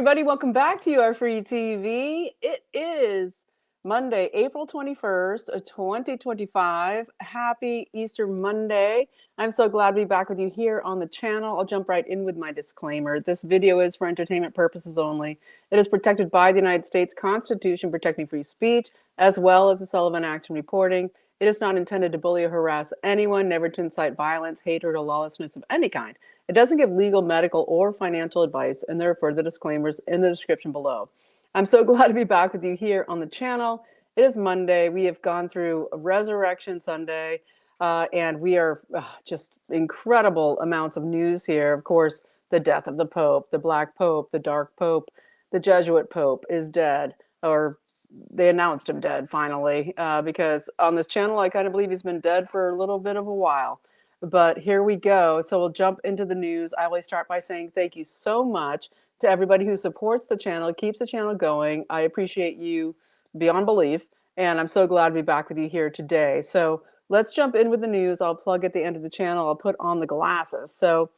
everybody. Welcome back to Your Free TV. It is Monday, April 21st, 2025. Happy Easter Monday. I'm so glad to be back with you here on the channel. I'll jump right in with my disclaimer. This video is for entertainment purposes only. It is protected by the United States Constitution protecting free speech, as well as the Sullivan Act and reporting. It is not intended to bully or harass anyone, never to incite violence, hatred, or lawlessness of any kind. It doesn't give legal, medical, or financial advice, and there are further disclaimers in the description below. I'm so glad to be back with you here on the channel. It is Monday. We have gone through Resurrection Sunday, and we are just incredible amounts of news here. Of course, the death of the Pope, the Black Pope, the Dark Pope, the Jesuit Pope is dead, or they announced him dead finally, because on this channel, I kind of believe he's been dead for a little bit of a while. But here we go. So we'll jump into the news. I always start by saying thank you so much to everybody who supports the channel, keeps the channel going. I appreciate you beyond belief, and I'm so glad to be back with you here today. So let's jump in with the news. I'll plug at the end of the channel. I'll put on the glasses. So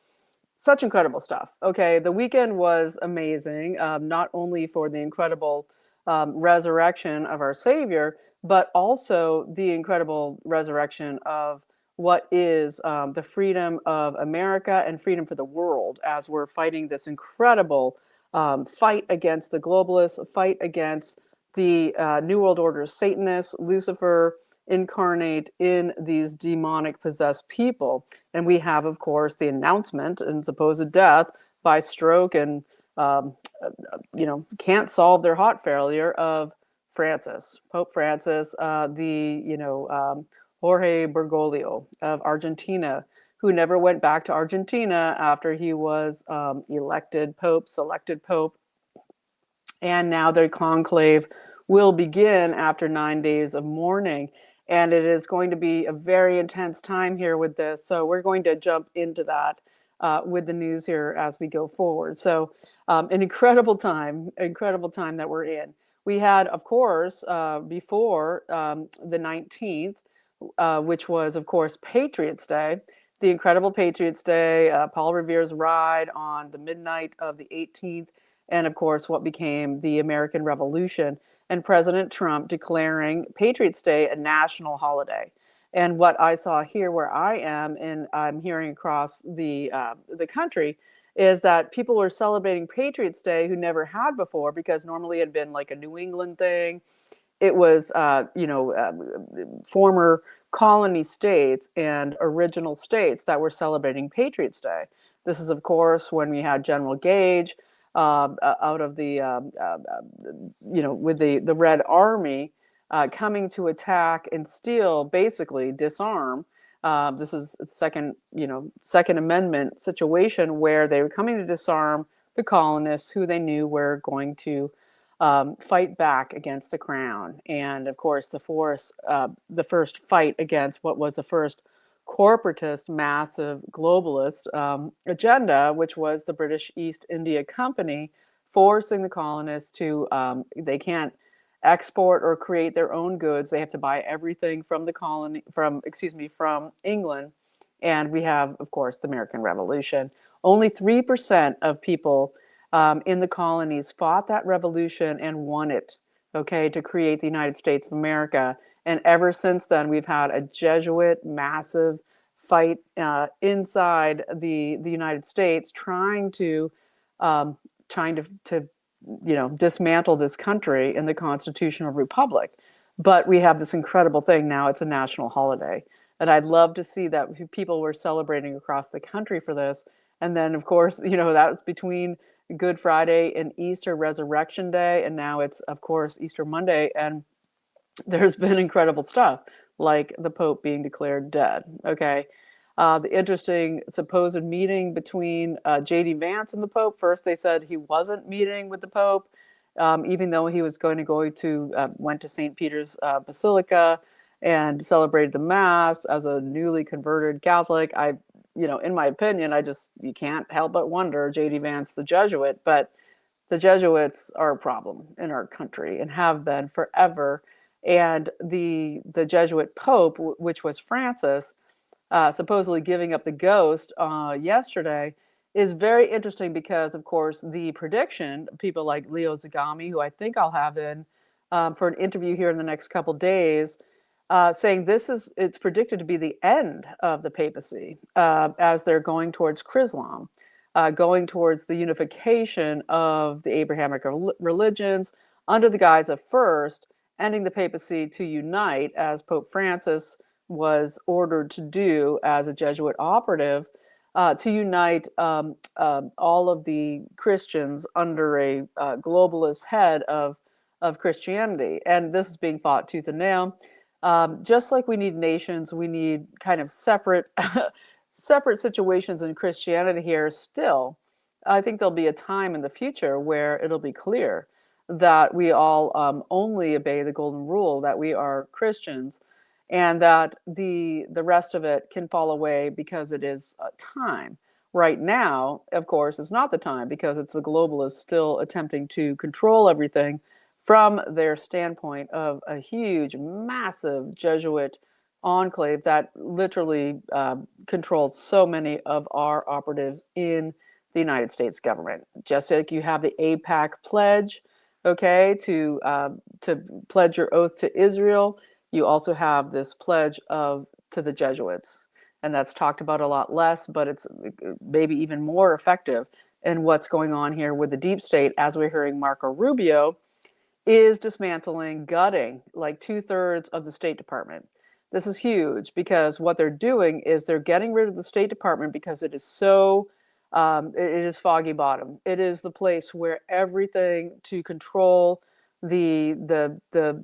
such incredible stuff. Okay, the weekend was amazing, not only for the incredible resurrection of our Savior, but also the incredible resurrection of what is the freedom of America and freedom for the world as we're fighting this incredible fight against the globalists, fight against the New World Order Satanists, Lucifer incarnate in these demonic possessed people. And we have, of course, the announcement and supposed death by stroke and can't solve their heart failure of Francis, Pope Francis, Jorge Bergoglio of Argentina, who never went back to Argentina after he was selected Pope. And now their conclave will begin after 9 days of mourning. And it is going to be a very intense time here with this. So we're going to jump into that with the news here as we go forward. So an incredible time that we're in. We had, of course, before the 19th, which was, of course, Patriots Day, the incredible Patriots Day, Paul Revere's ride on the midnight of the 18th, and, of course, what became the American Revolution, and President Trump declaring Patriots Day a national holiday. And what I saw here where I am, and I'm hearing across the country, is that people were celebrating Patriots Day who never had before, because normally it had been like a New England thing. It was, former colony states and original states that were celebrating Patriots Day. This is, of course, when we had General Gage out of the, with the Red Army coming to attack and steal, basically disarm. This is a Second Amendment situation where they were coming to disarm the colonists who they knew were going to fight back against the crown. And of course, the first fight against what was the first corporatist, massive globalist agenda, which was the British East India Company, forcing the colonists to, they can't export or create their own goods. They have to buy everything from the colony, from England. And we have, of course, the American Revolution. Only 3% of people in the colonies fought that revolution and won it, okay, to create the United States of America. And ever since then, we've had a Jesuit massive fight inside the United States, trying to dismantle this country in the constitutional republic. But we have this incredible thing now. It's a national holiday. And I'd love to see that people were celebrating across the country for this. And then, of course, that was between Good Friday and Easter Resurrection Day. And now it's, of course, Easter Monday. And there's been incredible stuff, like the Pope being declared dead. Okay. The interesting supposed meeting between J.D. Vance and the Pope. First, they said he wasn't meeting with the Pope, even though he was went to St. Peter's Basilica and celebrated the Mass as a newly converted Catholic. In my opinion, you can't help but wonder, J.D. Vance, the Jesuit, but the Jesuits are a problem in our country and have been forever. And the Jesuit Pope, which was Francis, supposedly giving up the ghost yesterday, is very interesting because, of course, the prediction, people like Leo Zagami, who I think I'll have in for an interview here in the next couple days, saying it's predicted to be the end of the papacy as they're going towards Chrislam, going towards the unification of the Abrahamic religions under the guise of first ending the papacy to unite, as Pope Francis was ordered to do as a Jesuit operative, to unite all of the Christians under a globalist head of Christianity. And this is being fought tooth and nail. Just like we need nations, we need kind of separate separate situations in Christianity here still. I think there'll be a time in the future where it'll be clear that we all only obey the golden rule, that we are Christians, and that the rest of it can fall away because it is time. Right now, of course, it's not the time because it's the globalists still attempting to control everything from their standpoint of a huge, massive Jesuit enclave that literally controls so many of our operatives in the United States government. Just like you have the AIPAC pledge, okay, to pledge your oath to Israel, you also have this pledge to the Jesuits. And that's talked about a lot less, but it's maybe even more effective in what's going on here with the deep state, as we're hearing Marco Rubio is dismantling, gutting like 2/3 of the State Department. This is huge because what they're doing is they're getting rid of the State Department because it is so, it is foggy bottom. It is the place where everything to control the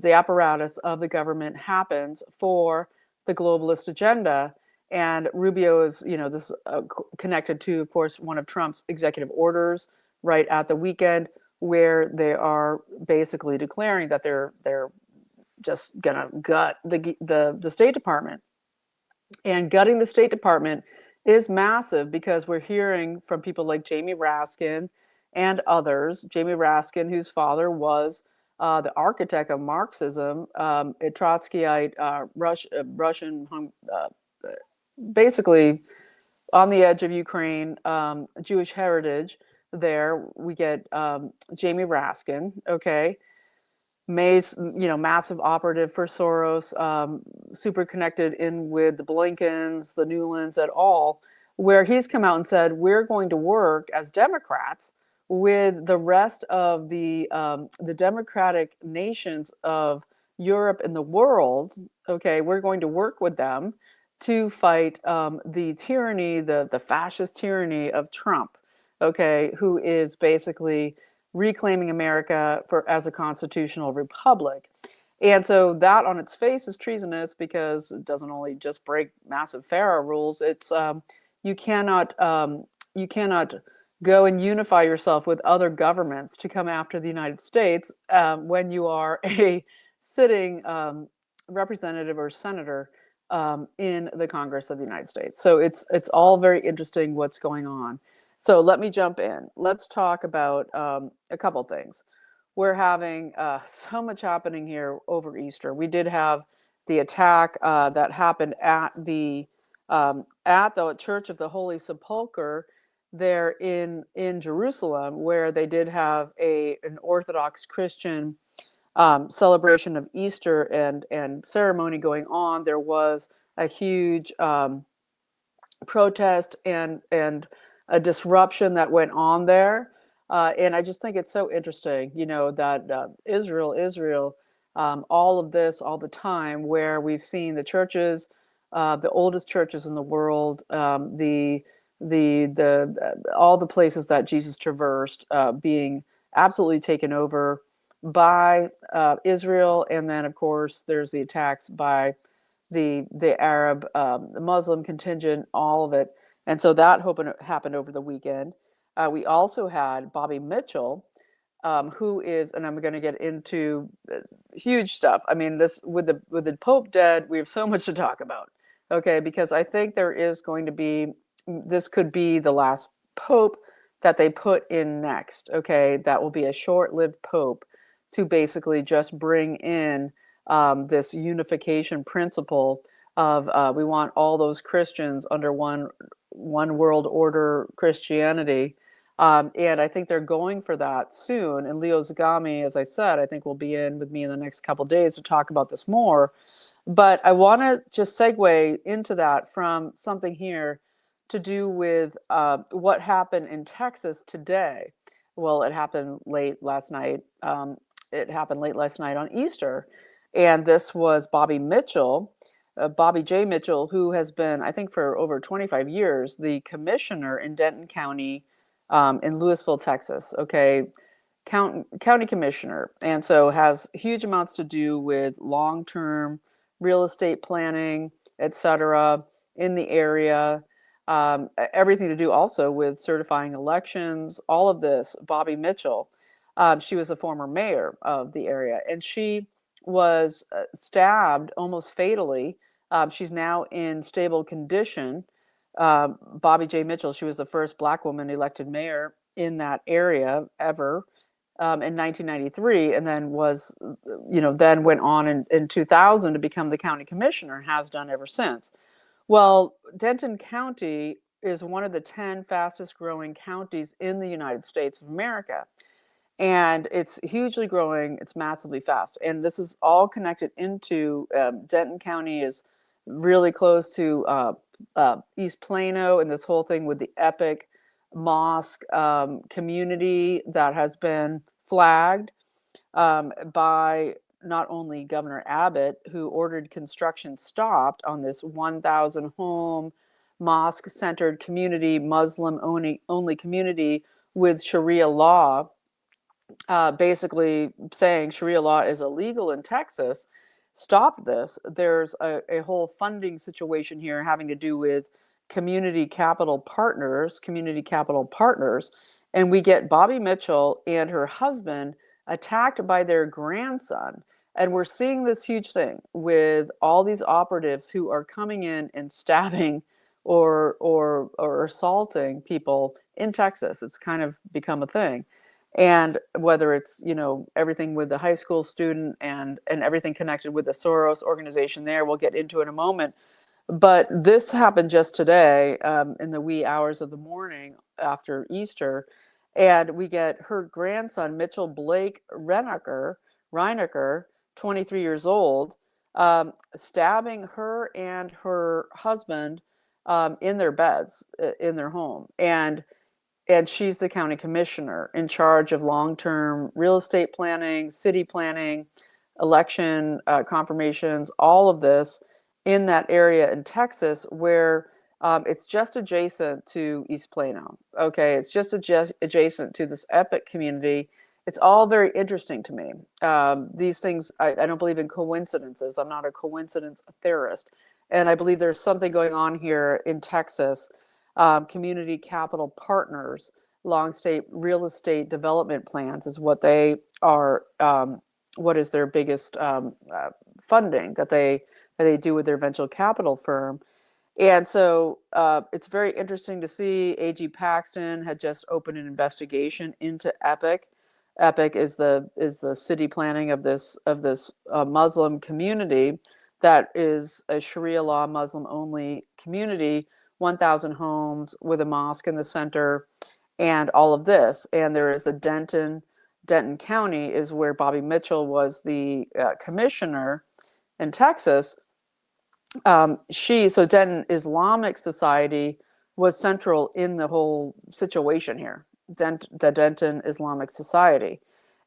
apparatus of the government happens for the globalist agenda. And Rubio is, this connected to, of course, one of Trump's executive orders right at the weekend, where they are basically declaring that they're just gonna gut the State Department. And gutting the State Department is massive because we're hearing from people like Jamie Raskin and others. Jamie Raskin, whose father was the architect of Marxism, a Trotskyite Russian, basically on the edge of Ukraine, Jewish heritage. There we get Jamie Raskin, okay, May's, massive operative for Soros, super connected in with the Blinkens, the Newlands, et al., where he's come out and said, we're going to work as Democrats with the rest of the democratic nations of Europe and the world. Okay, we're going to work with them to fight the tyranny, the fascist tyranny of Trump. Okay, who is basically reclaiming America as a constitutional republic. And so that on its face is treasonous because it doesn't only just break massive FARA rules. It's you cannot go and unify yourself with other governments to come after the United States when you are a sitting representative or senator in the Congress of the United States. So it's all very interesting what's going on. So let me jump in. Let's talk about a couple things. We're having so much happening here over Easter. We did have the attack that happened at the Church of the Holy Sepulchre there in Jerusalem, where they did have an Orthodox Christian celebration of Easter and ceremony going on. There was a huge protest and a disruption that went on there. And I just think it's so interesting, that Israel, all of this all the time, where we've seen the churches, the oldest churches in the world, all the places that Jesus traversed being absolutely taken over by Israel. And then, of course, there's the attacks by the Arab, the Muslim contingent, all of it. And so that happened over the weekend. We also had Bobbie Mitchell, who is, and I'm going to get into huge stuff. I mean, this with the Pope dead, we have so much to talk about. Okay, because I think there is going to be, this could be the last Pope that they put in next. Okay, that will be a short-lived Pope to basically just bring in this unification principle of we want all those Christians under one one world order Christianity. And I think they're going for that soon. And Leo Zagami, as I said, I think will be in with me in the next couple of days to talk about this more. But I want to just segue into that from something here to do with what happened in Texas today. Well, it happened late last night. It happened late last night on Easter. And this was Bobbie Mitchell, Bobbie J. Mitchell, who has been, I think, for over 25 years, the commissioner in Denton County in Lewisville, Texas. Okay. County commissioner. And so has huge amounts to do with long-term real estate planning, etc., in the area. Everything to do also with certifying elections, all of this. Bobbie Mitchell, she was a former mayor of the area, and she was stabbed almost fatally. She's now in stable condition. Bobbie J. Mitchell, she was the first Black woman elected mayor in that area ever in 1993, and then was, then went on in 2000 to become the county commissioner and has done ever since. Well, Denton County is one of the 10 fastest growing counties in the United States of America. And it's hugely growing. It's massively fast. And this is all connected into Denton County is really close to East Plano, and this whole thing with the Epic Mosque community that has been flagged by not only Governor Abbott, who ordered construction stopped on this 1,000 home mosque centered community, Muslim only community with Sharia law, basically saying Sharia law is illegal in Texas. Stop this. There's a whole funding situation here having to do with community capital partners, and we get Bobbie Mitchell and her husband attacked by their grandson. And we're seeing this huge thing with all these operatives who are coming in and stabbing or assaulting people in Texas. It's kind of become a thing. And whether it's, everything with the high school student and everything connected with the Soros organization there, we'll get into in a moment. But this happened just today in the wee hours of the morning after Easter. And we get her grandson, Mitchell Blake Reinacher, 23 years old, stabbing her and her husband in their beds, in their home. And she's the county commissioner in charge of long-term real estate planning, city planning, election confirmations, all of this in that area in Texas where it's just adjacent to East Plano. Okay, it's just adjacent to this Epic community. It's all very interesting to me. These things, I don't believe in coincidences. I'm not a coincidence theorist. And I believe there's something going on here in Texas. Community capital partners, long state real estate development plans is what they are. What is their biggest funding that they do with their venture capital firm? And so it's very interesting to see. AG Paxton had just opened an investigation into Epic. Epic is the city planning of this Muslim community that is a Sharia law Muslim only community, 1,000 homes with a mosque in the center, and all of this. And there is the Denton County is where Bobbie Mitchell was the commissioner in Texas. So Denton Islamic Society was central in the whole situation here, the Denton Islamic Society.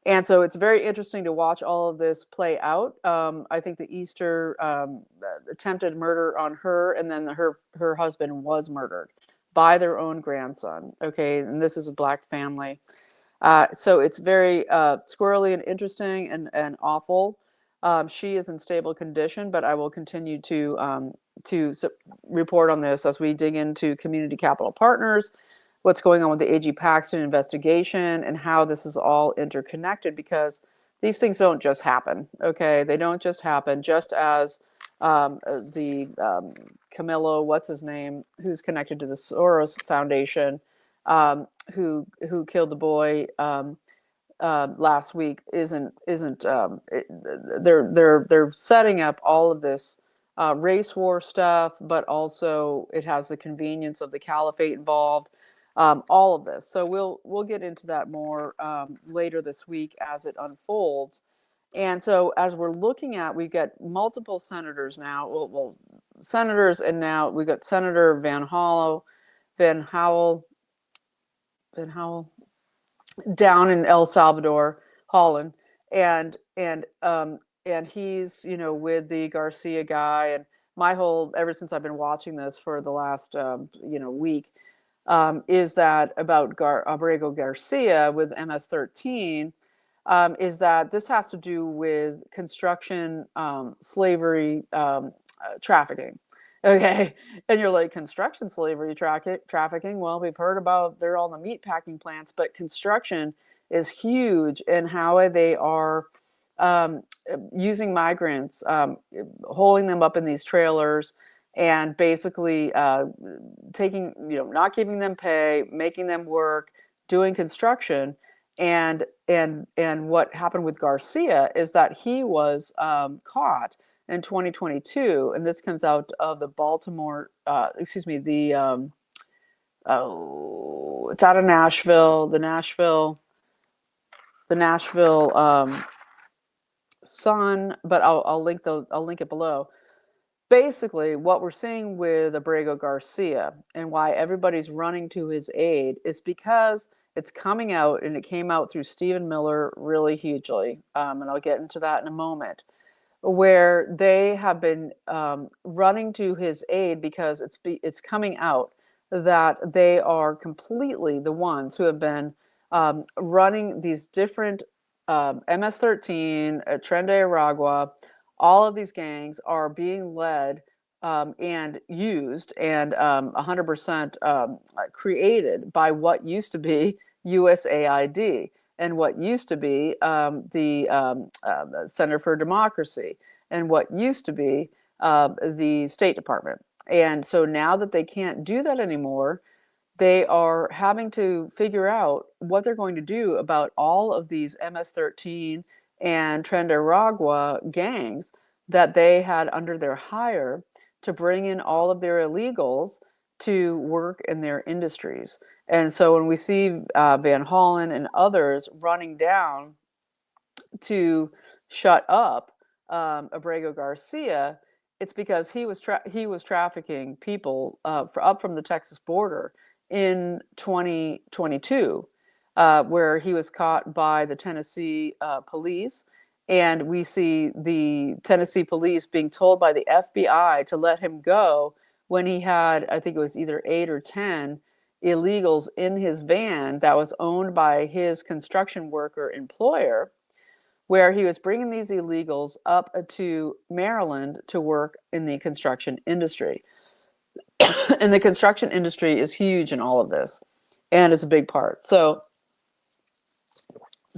And so it's very interesting to watch all of this play out. I think the Easter attempted murder on her, and then her husband was murdered by their own grandson. Okay, and this is a Black family. So it's very squirrely and interesting and awful. She is in stable condition, but I will continue to report on this as we dig into community capital partners, what's going on with the AG Paxton investigation, and how this is all interconnected, because these things don't just happen. Okay, they don't just happen. Just as the Camillo, what's his name, who's connected to the Soros Foundation, who killed the boy last week, they're setting up all of this race war stuff, but also it has the convenience of the caliphate involved. All of this. So we'll get into that more later this week as it unfolds. And so as we're looking at, we've got multiple senators now. Well, senators, and now we've got Senator Van Howell down in El Salvador, Holland, and he's with the Garcia guy, and my whole ever since I've been watching this for the last week is that about Abrego Garcia with MS-13 is that this has to do with construction slavery trafficking. Okay, and you're like, construction slavery trafficking. Well, we've heard about they're all in the meat packing plants, but construction is huge in how they are um, using migrants, holding them up in these trailers, and basically taking, not giving them pay, making them work, doing construction. And what happened with Garcia is that he was caught in 2022, and this comes out of the Baltimore, it's out of Nashville, the Nashville Sun, but I'll link it below. Basically, what we're seeing with Abrego Garcia and why everybody's running to his aid is because it's coming out, and it came out through Stephen Miller really hugely, and I'll get into that in a moment, where they have been running to his aid because it's coming out that they are completely the ones who have been running these different MS-13, Tren de Aragua. All of these gangs are being led and used and 100% created by what used to be USAID and what used to be the Center for Democracy and what used to be the State Department. And so now that they can't do that anymore, they are having to figure out what they're going to do about all of these MS-13 and Tren de Aragua gangs that they had under their hire to bring in all of their illegals to work in their industries. And so when we see Van Hollen and others running down to shut up Abrego Garcia, it's because he was trafficking people up from the Texas border in 2022, where he was caught by the Tennessee police. And we see the Tennessee police being told by the FBI to let him go when he had, I think it was either 8 or 10 illegals in his van that was owned by his construction worker employer, where he was bringing these illegals up to Maryland to work in the construction industry. And the construction industry is huge in all of this, and it's a big part. So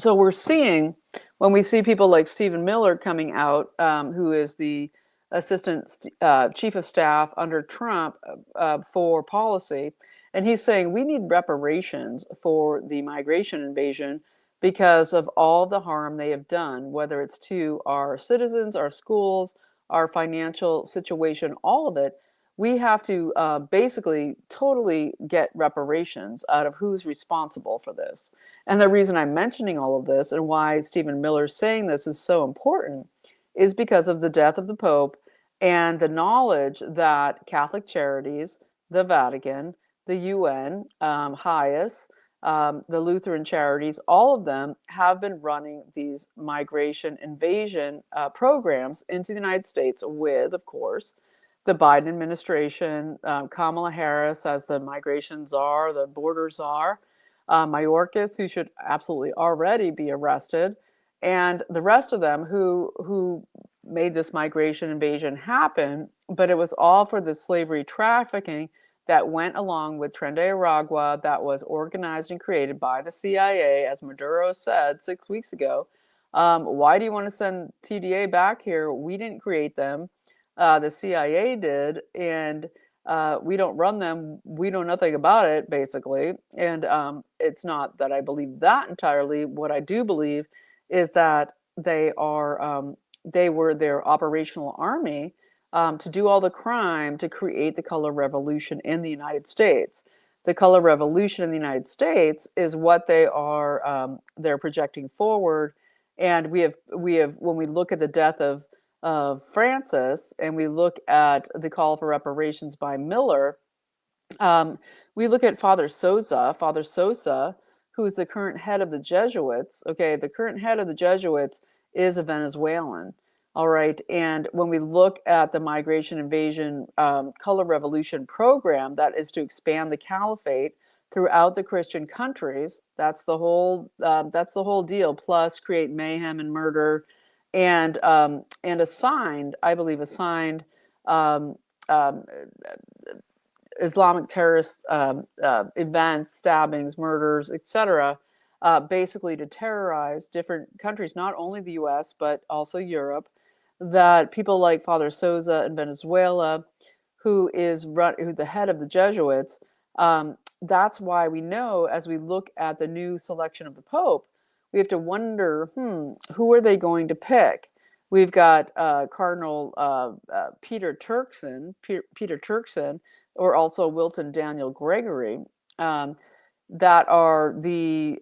we're seeing, when we see people like Stephen Miller coming out, who is the assistant chief of staff under Trump for policy, and he's saying we need reparations for the migration invasion because of all the harm they have done, whether it's to our citizens, our schools, our financial situation, all of it. We have to basically totally get reparations out of who's responsible for this. And the reason I'm mentioning all of this and why Stephen Miller's saying this is so important is because of the death of the Pope and the knowledge that Catholic Charities, the Vatican, the UN, HIAS, the Lutheran Charities, all of them have been running these migration invasion programs into the United States with, of course, the Biden administration, Kamala Harris as the migration czar, the border czar, Mayorkas, who should absolutely already be arrested, and the rest of them who made this migration invasion happen. But it was all for the slavery trafficking that went along with Tren de Aragua, that was organized and created by the CIA, as Maduro said 6 weeks ago. Why do you want to send TDA back here? We didn't create them. The CIA did, and we don't run them. We know nothing about it, basically. And it's not that I believe that entirely. What I do believe is that they were their operational army to do all the crime to create the color revolution in the United States. The color revolution in the United States is what they're projecting forward. And we have when we look at the death of Francis and we look at the call for reparations by Miller, we look at Father Sosa, who's the current head of the Jesuits. Okay, the current head of the Jesuits is a Venezuelan. All right, and when we look at the migration invasion color revolution program, that is to expand the caliphate throughout the Christian countries. That's the whole. That's the whole deal. Plus, create mayhem and murder, and assigned, I believe, assigned. Um, um, Islamic terrorist events, stabbings, murders, etc., basically to terrorize different countries, not only the US, but also Europe, that people like Father Sosa in Venezuela, who is the head of the Jesuits, that's why we know as we look at the new selection of the Pope, we have to wonder, who are they going to pick? We've got Cardinal Peter Turkson, or also Wilton Daniel Gregory, um, that are the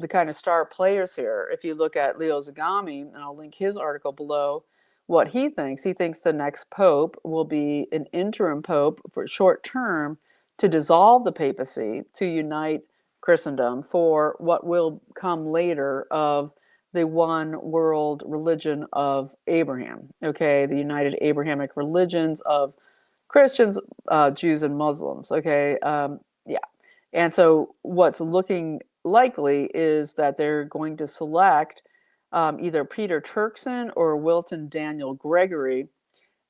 kind of star players here. If you look at Leo Zagami, and I'll link his article below, what he thinks the next pope will be an interim pope for short term to dissolve the papacy, to unite Christendom for what will come later of the one world religion of Abraham. Okay, the united Abrahamic religions of Christians, Jews, and Muslims. Okay, yeah. And so what's looking likely is that they're going to select either Peter Turkson or Wilton Daniel Gregory.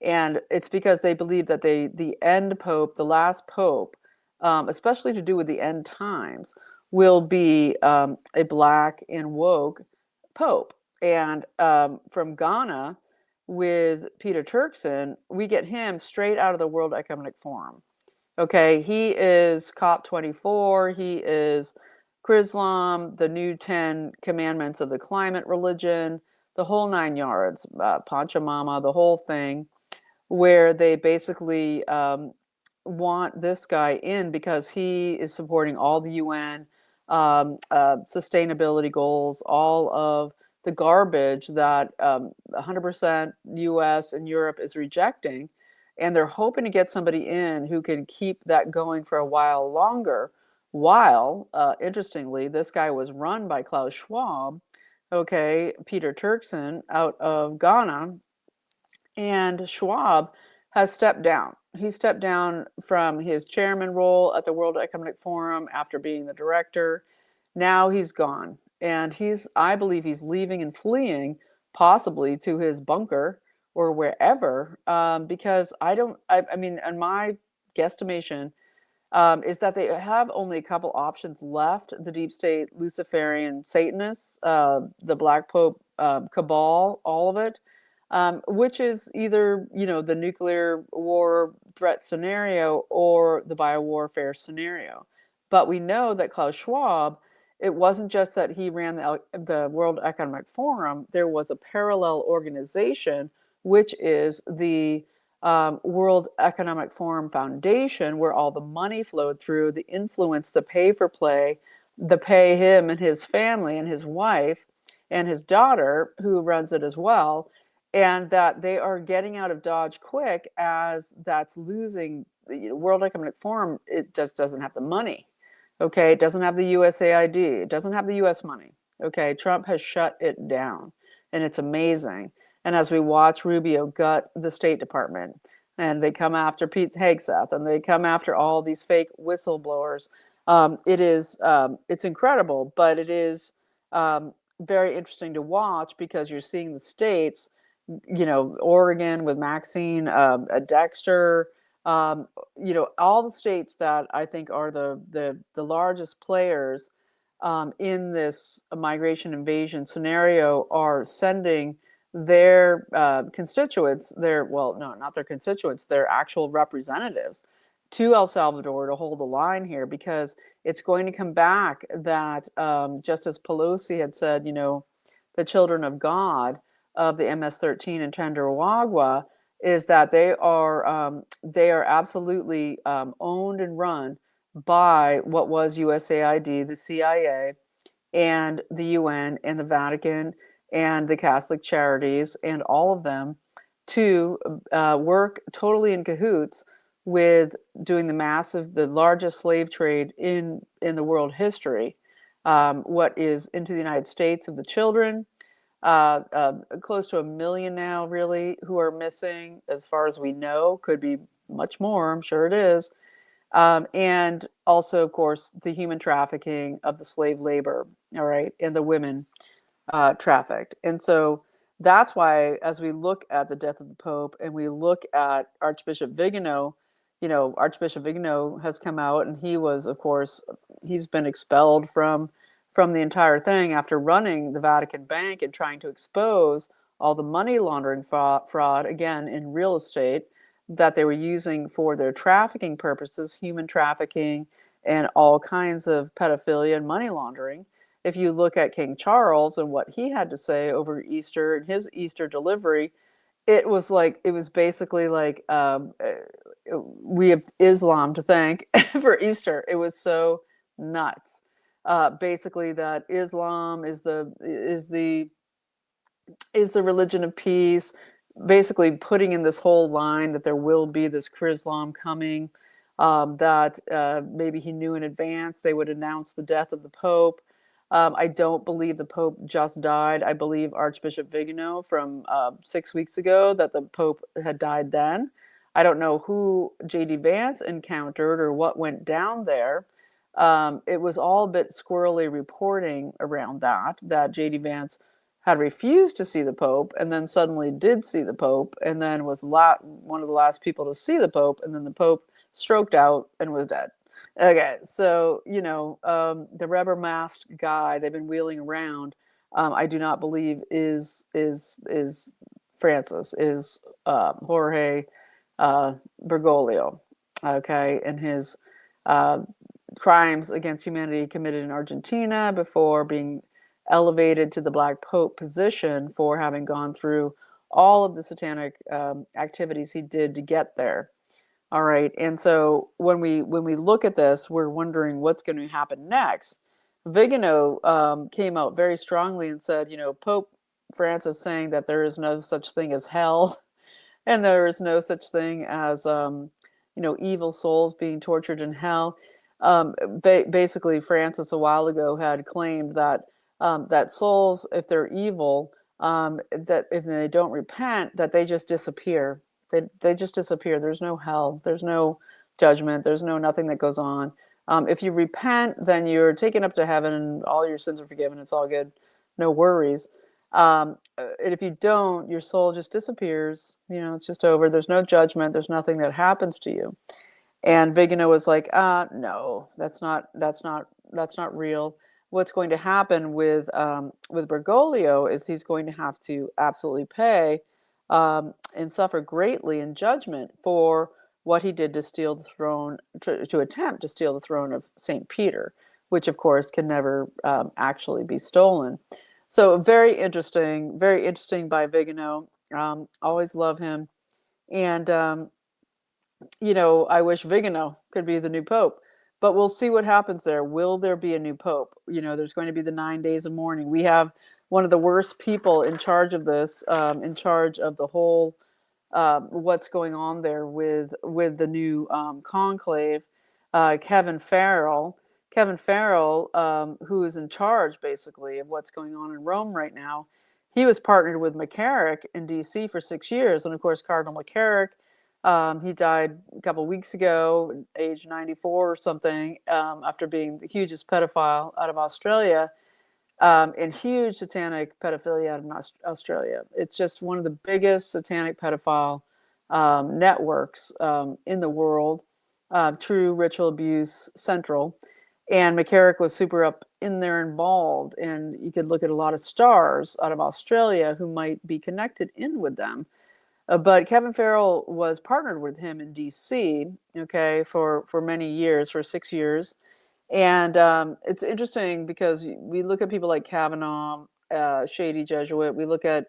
And it's because they believe that the end pope, the last pope, especially to do with the end times, will be a black and woke pope. And from Ghana, with Peter Turkson, we get him straight out of the World Economic Forum. Okay, he is COP24, he is Chrislam, the new 10 commandments of the climate religion, the whole 9 yards, Pachamama, the whole thing, where they basically want this guy in because he is supporting all the UN sustainability goals, all of the garbage that 100% US and Europe is rejecting. And they're hoping to get somebody in who can keep that going for a while longer. While, interestingly, this guy was run by Klaus Schwab, okay, Peter Turkson out of Ghana, and Schwab has stepped down. He stepped down from his chairman role at the World Economic Forum after being the director. Now he's gone. And I believe he's leaving and fleeing, possibly to his bunker or wherever, because I mean, in my guesstimation, is that they have only a couple options left: the deep state, Luciferian Satanists, the Black Pope cabal, all of it, which is either the nuclear war threat scenario or the biowarfare scenario. But we know that Klaus Schwab, it wasn't just that he ran the World Economic Forum. There was a parallel organization, which is the World Economic Forum Foundation, where all the money flowed through, the influence, the pay for play, the pay him and his family and his wife and his daughter, who runs it as well, and that they are getting out of Dodge quick as that's losing. The World Economic Forum, it just doesn't have the money. Okay, it doesn't have the USAID, it doesn't have the US money. Okay, Trump has shut it down, and it's amazing. And as we watch Rubio gut the State Department, and they come after Pete Hegseth, and they come after all these fake whistleblowers, it's incredible, but it is very interesting to watch because you're seeing the states, Oregon with Maxine Dexter, all the states that I think are the largest players in this migration invasion scenario are sending their constituents, not their constituents, their actual representatives to El Salvador to hold the line here, because it's going to come back that just as Pelosi had said, the children of God of the MS-13 in Tanduragua, is that they are absolutely owned and run by what was USAID, the CIA, and the UN and the Vatican and the Catholic Charities and all of them to work totally in cahoots with doing the largest slave trade in the world history. What is into the United States of the children, close to 1 million now, really, who are missing, as far as we know. Could be much more, I'm sure it is. And also, of course, the human trafficking of the slave labor, all right, and the women trafficked. And so that's why, as we look at the death of the Pope and we look at Archbishop Vigano, Archbishop Vigano has come out, and he was, of course, he's been expelled from the entire thing after running the Vatican Bank and trying to expose all the money laundering fraud, again, in real estate that they were using for their trafficking purposes, human trafficking, and all kinds of pedophilia and money laundering. If you look at King Charles and what he had to say over Easter and his Easter delivery, it was basically like we have Islam to thank for Easter. It was so nuts. Basically, that Islam is the religion of peace, basically putting in this whole line that there will be this Chrislam coming, that maybe he knew in advance they would announce the death of the Pope. I don't believe the Pope just died. I believe Archbishop Vigano from 6 weeks ago, that the Pope had died then. I don't know who J.D. Vance encountered or what went down there. It was all a bit squirrely reporting around that J.D. Vance had refused to see the Pope and then suddenly did see the Pope and then was one of the last people to see the Pope, and then the Pope stroked out and was dead. Okay, so the rubber masked guy they've been wheeling around, I do not believe is Francis, is Jorge Bergoglio, okay, and his crimes against humanity committed in Argentina before being elevated to the Black Pope position for having gone through all of the satanic activities he did to get there. All right, and so when we look at this, we're wondering what's going to happen next. Vigano came out very strongly and said, Pope Francis saying that there is no such thing as hell, and there is no such thing as evil souls being tortured in hell. Basically, Francis a while ago had claimed that that souls, if they're evil, that if they don't repent, that they just disappear. They just disappear. There's no hell. There's no judgment. There's nothing that goes on. If you repent, then you're taken up to heaven and all your sins are forgiven. It's all good. No worries. And if you don't, your soul just disappears. It's just over. There's no judgment. There's nothing that happens to you. And Vigano was like, no, that's not real. What's going to happen with Bergoglio is he's going to have to absolutely pay and suffer greatly in judgment for what he did to steal the throne, to attempt to steal the throne of St. Peter, which of course can never actually be stolen. So very interesting by Vigano. Always love him. And I wish Vigano could be the new pope, but we'll see what happens there. Will there be a new pope? There's going to be the 9 days of mourning. We have one of the worst people in charge of this, in charge of the whole what's going on there with the new conclave, Kevin Farrell. Kevin Farrell, who is in charge basically of what's going on in Rome right now. He was partnered with McCarrick in D.C. for 6 years, and of course Cardinal McCarrick. He died a couple weeks ago, age 94 or something, after being the hugest pedophile out of Australia, and huge satanic pedophilia out of Australia. It's just one of the biggest satanic pedophile networks in the world, true ritual abuse central. And McCarrick was super up in there involved, and you could look at a lot of stars out of Australia who might be connected in with them. But Kevin Farrell was partnered with him in D.C., okay, for many years, for 6 years. And it's interesting because we look at people like Kavanaugh, Shady Jesuit. We look at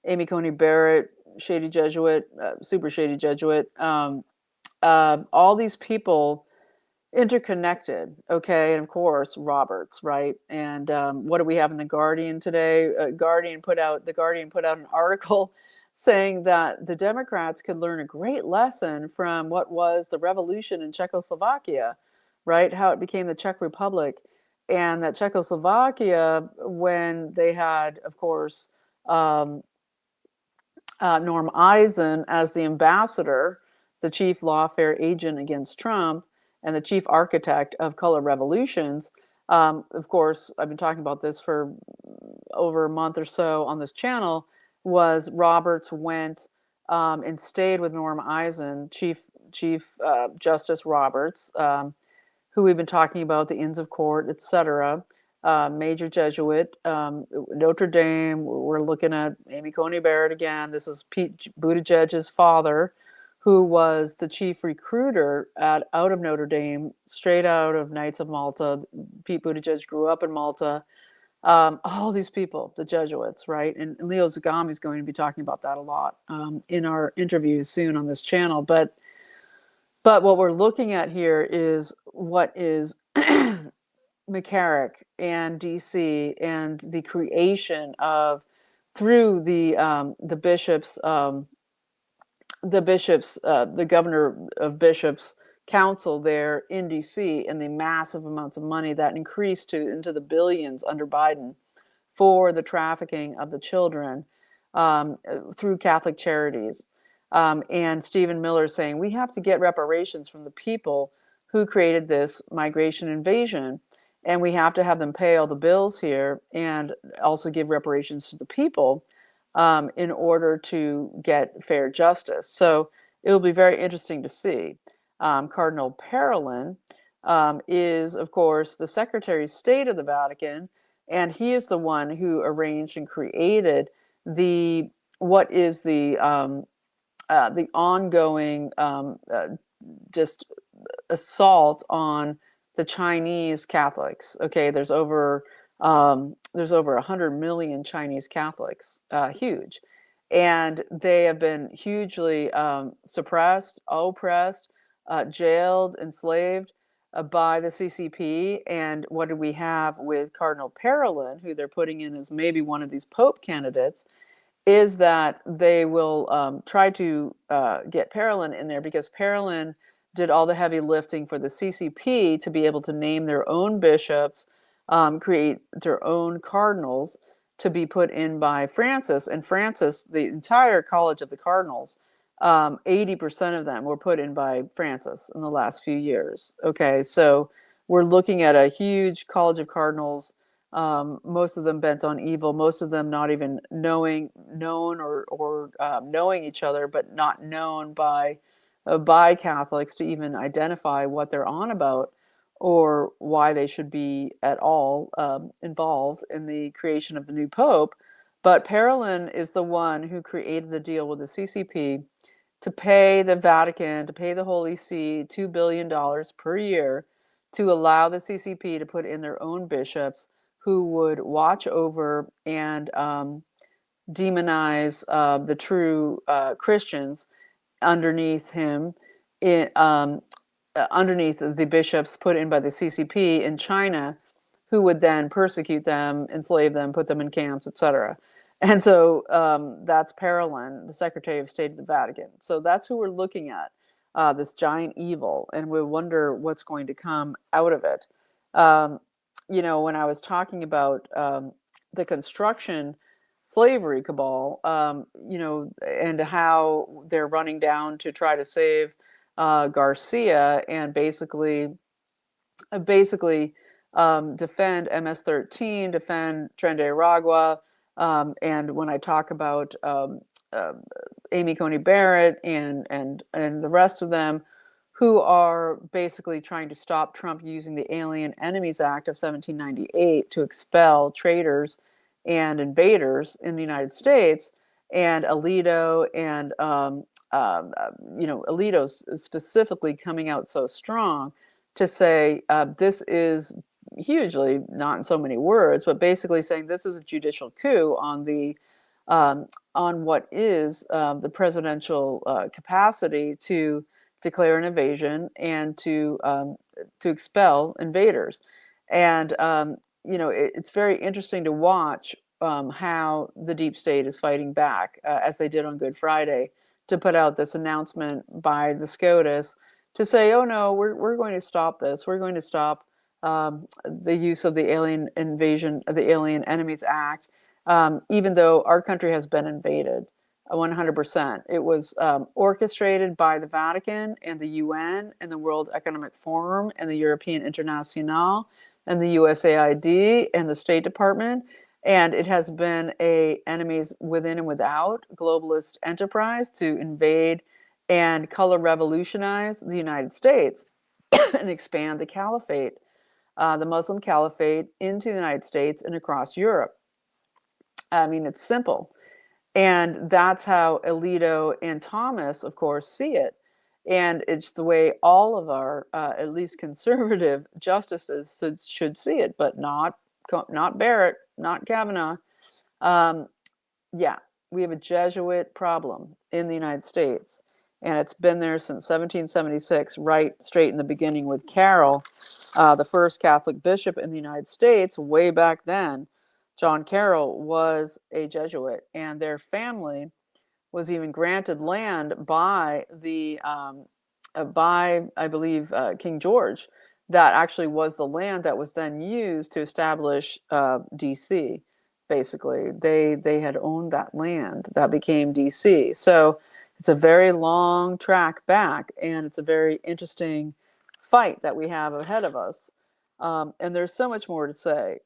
Amy Coney Barrett, shady Jesuit, super shady Jesuit. All these people interconnected, okay, and of course Roberts, right? And what do we have in the Guardian today? The Guardian put out an article saying that the Democrats could learn a great lesson from what was the revolution in Czechoslovakia, right? How it became the Czech Republic, and that Czechoslovakia, when they had, of course, um, Norm Eisen as the ambassador, the chief lawfare agent against Trump, and the chief architect of color revolutions. Of course, I've been talking about this for over a month or so on this channel. Was Roberts went and stayed with Norm Eisen, Chief Justice Roberts, who we've been talking about, the Inns of Court, etc. Major Jesuit, Notre Dame. We're looking at Amy Coney Barrett again. This is Pete Buttigieg's father, who was the chief recruiter out of Notre Dame, straight out of Knights of Malta. Pete Buttigieg grew up in Malta. All these people, the Jesuits, right? And Leo Zagami is going to be talking about that a lot in our interviews soon on this channel. But what we're looking at here is what is McCarrick and DC and the creation of, through the bishops, the governor of bishops council there in DC, and the massive amounts of money that increased into the billions under Biden for the trafficking of the children through Catholic charities. And Stephen Miller saying we have to get reparations from the people who created this migration invasion, and we have to have them pay all the bills here and also give reparations to the people in order to get fair justice. So it will be very interesting to see. Cardinal Parolin is, of course, the Secretary of State of the Vatican, and he is the one who arranged and created what is the ongoing just assault on the Chinese Catholics. Okay, there's over 100 million Chinese Catholics, huge, and they have been hugely suppressed, oppressed, jailed, enslaved by the CCP. And what do we have with Cardinal Parolin, who they're putting in as maybe one of these Pope candidates? Is that they will try to get Parolin in there, because Parolin did all the heavy lifting for the CCP to be able to name their own bishops, create their own cardinals to be put in by Francis. And Francis, the entire College of the Cardinals, 80% of them were put in by Francis in the last few years. Okay, so we're looking at a huge College of Cardinals, most of them bent on evil, most of them not even knowing each other, but not known by Catholics to even identify what they're on about or why they should be at all involved in the creation of the new Pope. But Parolin is the one who created the deal with the CCP to pay the Vatican, to pay the Holy See $2 billion per year to allow the CCP to put in their own bishops who would watch over and demonize the true Christians underneath him, underneath the bishops put in by the CCP in China, who would then persecute them, enslave them, put them in camps, etc. And so that's Parolin, the Secretary of State of the Vatican. So that's who we're looking at, this giant evil, and we wonder what's going to come out of it. When I was talking about the construction slavery cabal, and how they're running down to try to save Garcia and basically defend MS-13, defend Tren de Aragua, and when I talk about Amy Coney Barrett and the rest of them, who are basically trying to stop Trump using the Alien Enemies Act of 1798 to expel traitors and invaders in the United States, and Alito and Alito's specifically coming out so strong to say this is hugely, not in so many words, but basically saying this is a judicial coup on the on what is the presidential capacity to declare an invasion and to expel invaders. And it's very interesting to watch how the deep state is fighting back, as they did on Good Friday, to put out this announcement by the SCOTUS to say, oh no, we're going to stop this. We're going to stop the use of the Alien Invasion, the Alien Enemies Act, even though our country has been invaded 100%. It was orchestrated by the Vatican and the UN and the World Economic Forum and the European International and the USAID and the State Department. And it has been a enemies within and without globalist enterprise to invade and color revolutionize the United States and expand the caliphate, the Muslim caliphate, into the United States and across Europe. I mean, it's simple. And that's how Alito and Thomas, of course, see it. And it's the way all of our, at least conservative justices should see it, but not Barrett, not Kavanaugh. Yeah, we have a Jesuit problem in the United States. And it's been there since 1776, right straight in the beginning with Carroll, the first Catholic bishop in the United States way back then. John Carroll was a Jesuit, and their family was even granted land by I believe, King George. That actually was the land that was then used to establish D.C. Basically, they had owned that land that became D.C. So it's a very long track back, and it's a very interesting fight that we have ahead of us. And there's so much more to say.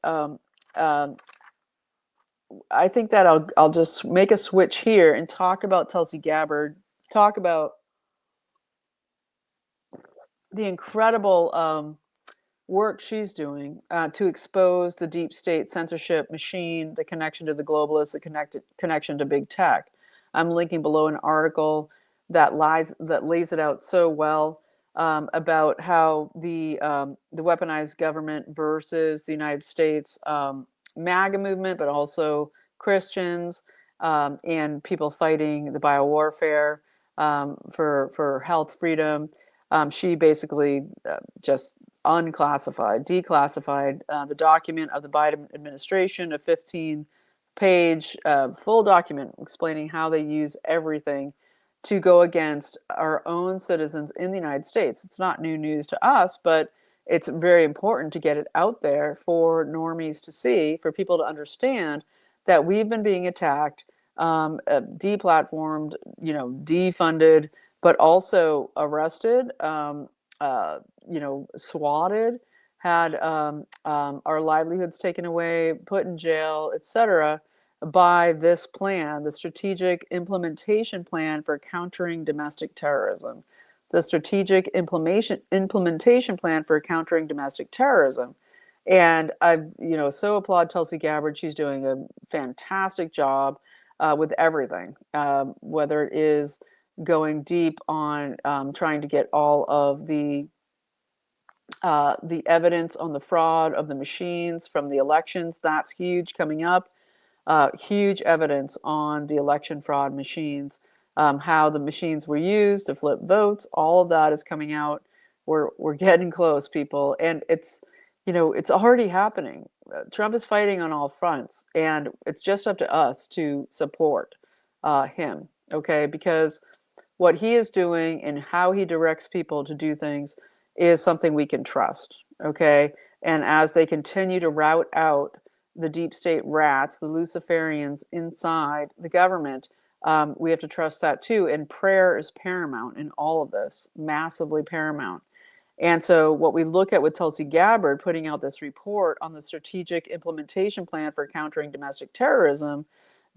I think that I'll just make a switch here and talk about Tulsi Gabbard, talk about the incredible work she's doing to expose the deep state censorship machine, the connection to the globalists, the connection to big tech. I'm linking below an article that lays it out so well, about how the weaponized government versus the United States MAGA movement, but also Christians, and people fighting the biowarfare for health freedom. She basically just declassified the document of the Biden administration, a 15-page full document explaining how they use everything to go against our own citizens in the United States. It's not new news to us, but it's very important to get it out there for normies to see, for people to understand that we've been being attacked, deplatformed, defunded, but also arrested, swatted, had our livelihoods taken away, put in jail, etc., by this plan, the strategic implementation plan for countering domestic terrorism. The strategic implementation plan for countering domestic terrorism. And I, so applaud Tulsi Gabbard. She's doing a fantastic job with everything, whether it is going deep on trying to get all of the evidence on the fraud of the machines from the elections. That's huge coming up. Huge evidence on the election fraud machines, how the machines were used to flip votes. All of that is coming out. We're getting close, people, and it's already happening. Trump is fighting on all fronts, and it's just up to us to support him, okay? Because what he is doing and how he directs people to do things is something we can trust, okay? And as they continue to rout out the deep state rats, the Luciferians inside the government, we have to trust that too. And prayer is paramount in all of this, massively paramount. And so what we look at with Tulsi Gabbard putting out this report on the strategic implementation plan for countering domestic terrorism,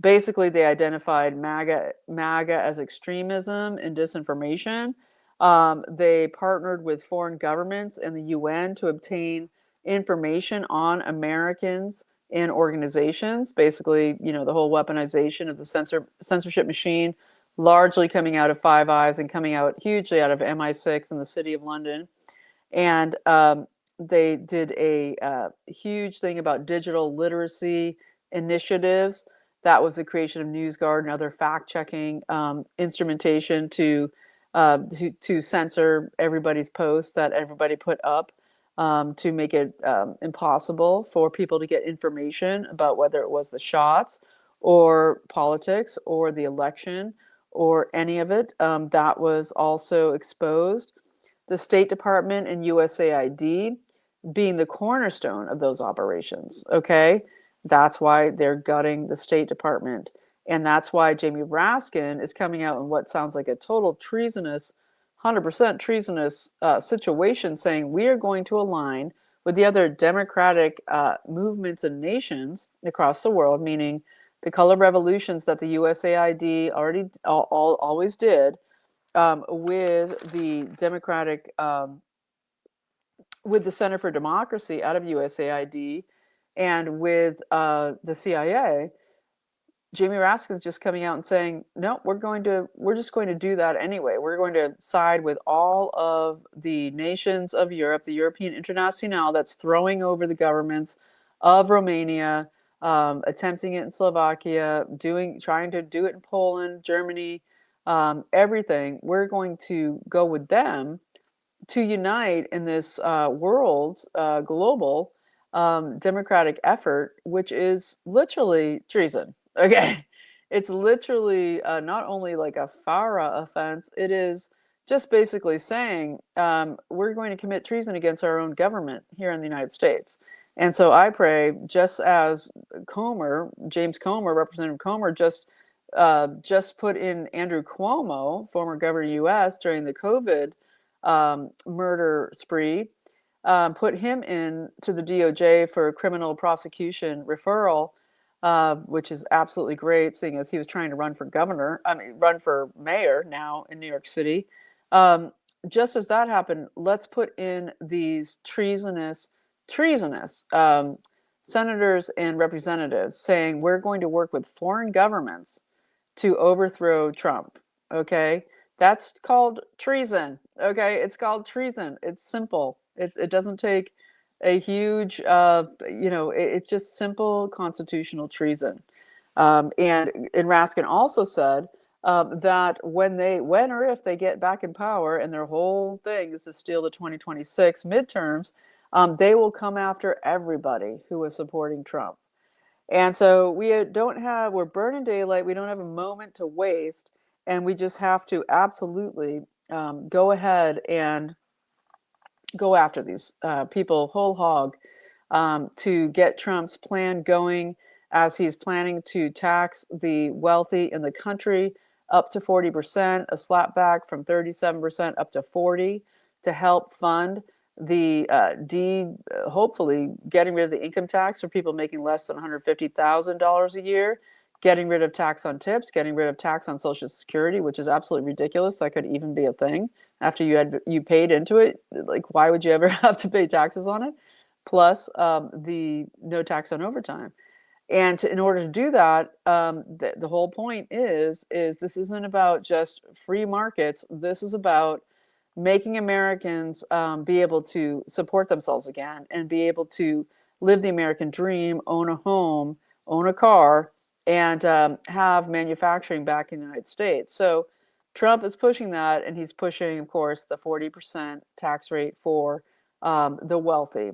basically they identified MAGA as extremism and disinformation. They partnered with foreign governments and the UN to obtain information on Americans and organizations, basically, the whole weaponization of the censorship machine, largely coming out of Five Eyes and coming out hugely out of MI6 and the City of London. And they did a huge thing about digital literacy initiatives That was the creation of NewsGuard and other fact-checking instrumentation to censor everybody's posts that everybody put up, to make it impossible for people to get information about whether it was the shots or politics or the election or any of it. That was also exposed. The State Department and USAID being the cornerstone of those operations, okay? That's why they're gutting the State Department. And that's why Jamie Raskin is coming out in what sounds like a total treasonous, 100% treasonous situation, saying we are going to align with the other democratic movements and nations across the world, meaning the color revolutions that the USAID always did, with the Democratic, with the Center for Democracy out of USAID, and with the CIA. Jamie Raskin is just coming out and saying, no, we're just going to do that anyway. We're going to side with all of the nations of Europe, the European International that's throwing over the governments of Romania, attempting it in Slovakia, trying to do it in Poland, Germany, everything. We're going to go with them to unite in this global democratic effort, which is literally treason. Okay. It's literally not only like a FARA offense, it is just basically saying we're going to commit treason against our own government here in the United States. And so I pray, just as James Comer, Representative Comer, just put in Andrew Cuomo, former governor of the U.S., during the COVID murder spree, put him in to the DOJ for criminal prosecution referral, which is absolutely great, seeing as he was trying to run for mayor now in New York City. Just as that happened, let's put in these treasonous senators and representatives saying we're going to work with foreign governments to overthrow Trump. Okay, that's called treason. Okay, it's called treason. It's simple. It doesn't take a huge, it's just simple constitutional treason. And Raskin also said that when or if they get back in power and their whole thing is to steal the 2026 midterms, they will come after everybody who is supporting Trump. And so we're burning daylight. We don't have a moment to waste. And we just have to absolutely go ahead and go after these people whole hog, to get Trump's plan going, as he's planning to tax the wealthy in the country up to 40%, a slapback from 37% up to 40%, to help fund the hopefully getting rid of the income tax for people making less than $150,000 a year, getting rid of tax on tips, getting rid of tax on Social Security, which is absolutely ridiculous. That could even be a thing after you paid into it. Like, why would you ever have to pay taxes on it? Plus the no tax on overtime. And in order to do that, the whole point is this isn't about just free markets. This is about making Americans be able to support themselves again and be able to live the American dream, own a home, own a car, and have manufacturing back in the United States. So Trump is pushing that, and he's pushing, of course, the 40% tax rate for the wealthy.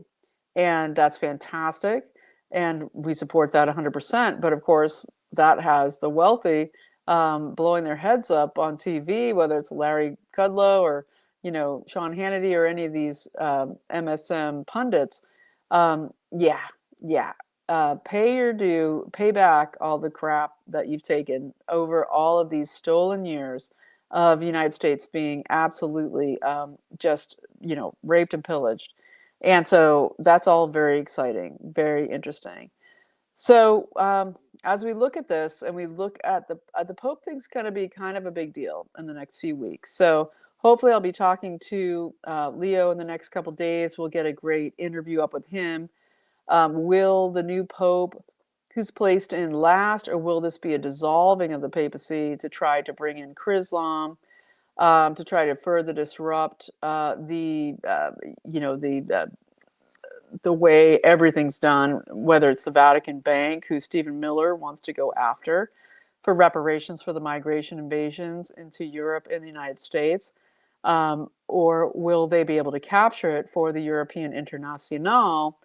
And that's fantastic. And we support that 100%. But of course, that has the wealthy blowing their heads up on TV, whether it's Larry Kudlow or Sean Hannity or any of these MSM pundits. Pay your due, pay back all the crap that you've taken over all of these stolen years of the United States being absolutely just raped and pillaged. And so that's all very exciting, very interesting. So as we look at this and we look at the Pope thing's going to be kind of a big deal in the next few weeks. So hopefully I'll be talking to Leo in the next couple of days. We'll get a great interview up with him. Will the new Pope, who's placed in last, or will this be a dissolving of the papacy to try to bring in Chrislam, to try to further disrupt the the way everything's done, whether it's the Vatican Bank, who Stephen Miller wants to go after for reparations for the migration invasions into Europe and the United States, or will they be able to capture it for the European International,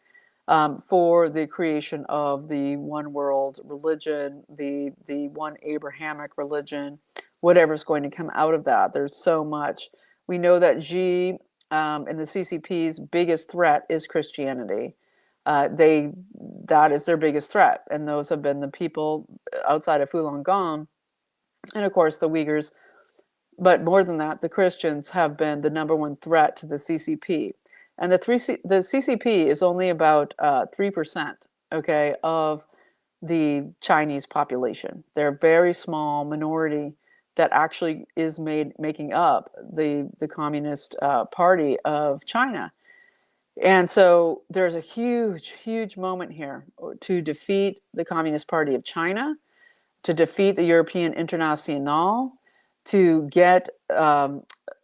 for the creation of the one world religion, the one Abrahamic religion, whatever's going to come out of that. There's so much. We know that Xi and the CCP's biggest threat is Christianity. That is their biggest threat, and those have been the people outside of Falun Gong, and of course the Uyghurs. But more than that, the Christians have been the number one threat to the CCP, and the CCP is only about 3%, okay, of the Chinese population. They're a very small minority that actually is making up the Communist Party of China. And so there's a huge moment here to defeat the Communist Party of China, to defeat the European International, to get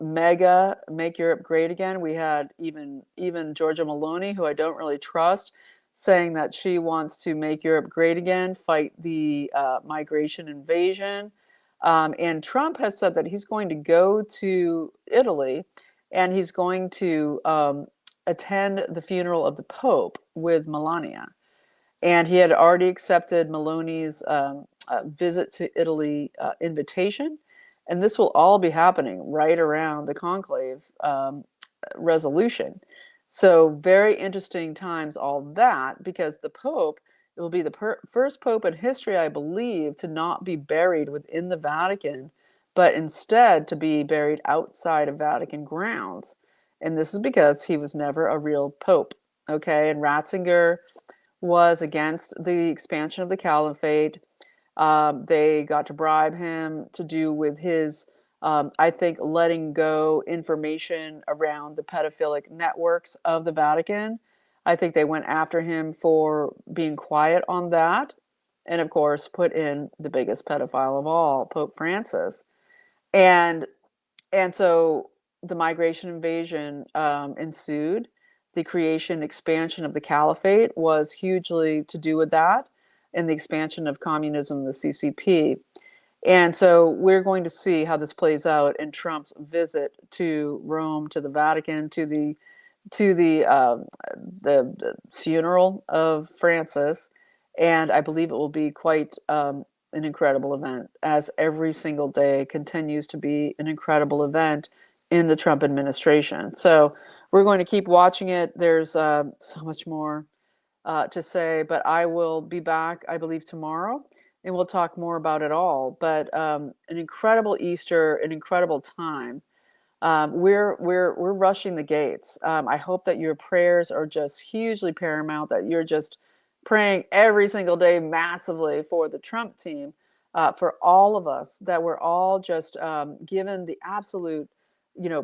make Europe great again. We had even Giorgia Meloni, who I don't really trust, saying that she wants to make Europe great again, fight the migration invasion. And Trump has said that he's going to go to Italy and he's going to attend the funeral of the Pope with Melania. And he had already accepted Meloni's visit to Italy invitation. And this will all be happening right around the conclave resolution. So very interesting times, all that, because the Pope, it will be the first Pope in history, I believe, to not be buried within the Vatican, but instead to be buried outside of Vatican grounds. And this is because he was never a real Pope, okay? And Ratzinger was against the expansion of the caliphate. They got to bribe him to do with his, I think, letting go information around the pedophilic networks of the Vatican. I think they went after him for being quiet on that. And of course, put in the biggest pedophile of all, Pope Francis. And so the migration invasion ensued. The creation, expansion of the caliphate was hugely to do with that, and the expansion of communism, the CCP. And so we're going to see how this plays out in Trump's visit to Rome, to the Vatican, to the funeral of Francis. And I believe it will be quite an incredible event, as every single day continues to be an incredible event in the Trump administration. So we're going to keep watching it. There's so much more to say, but I will be back, I believe, tomorrow, and we'll talk more about it all. But an incredible Easter, an incredible time. We're rushing the gates. I hope that your prayers are just hugely paramount, that you're just praying every single day massively for the Trump team, for all of us, that we're all just given the absolute,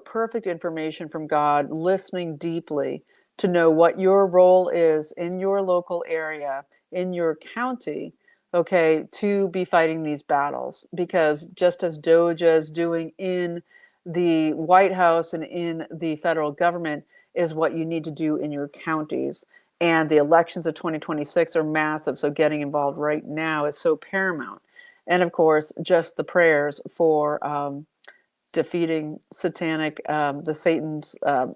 perfect information from God, listening deeply to know what your role is in your local area, in your county, okay, to be fighting these battles. Because just as Doja is doing in the White House and in the federal government, is what you need to do in your counties. And the elections of 2026 are massive, so getting involved right now is so paramount. And of course, just the prayers for defeating satanic, the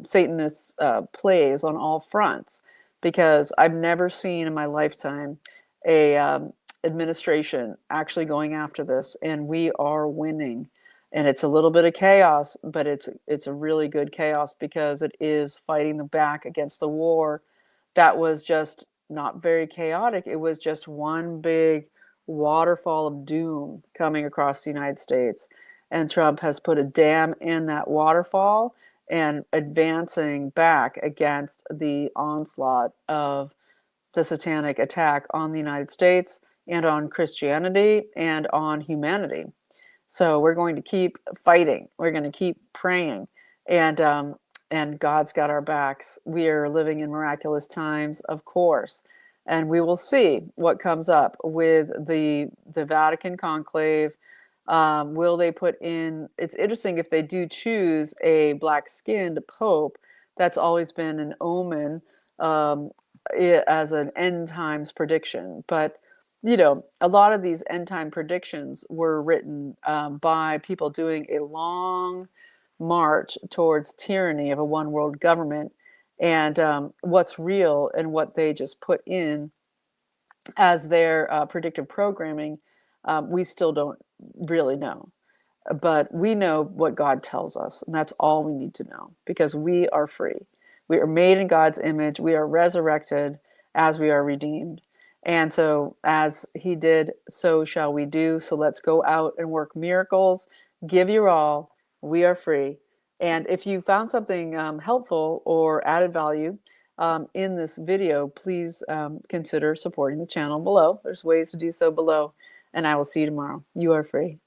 Satanist plays on all fronts, because I've never seen in my lifetime a administration actually going after this, and we are winning. And it's a little bit of chaos, but it's a really good chaos, because it is fighting the back against the war that was just not very chaotic. It was just one big waterfall of doom coming across the United States. And Trump has put a dam in that waterfall and advancing back against the onslaught of the satanic attack on the United States and on Christianity and on humanity. So we're going to keep fighting. We're going to keep praying, and God's got our backs. We are living in miraculous times, of course, and we will see what comes up with the Vatican conclave. Will they put in? It's interesting if they do choose a black-skinned pope. That's always been an omen um, as an end times prediction. But, a lot of these end time predictions were written by people doing a long march towards tyranny of a one world government. And what's real and what they just put in as their predictive programming, we still don't really know. But we know what God tells us, and that's all we need to know, because we are free. We are made in God's image. We are resurrected as we are redeemed. And so, as He did, so shall we do. So let's go out and work miracles. Give your all. We are free. And if you found something helpful or added value in this video, please consider supporting the channel below. There's ways to do so below. And I will see you tomorrow. You are free.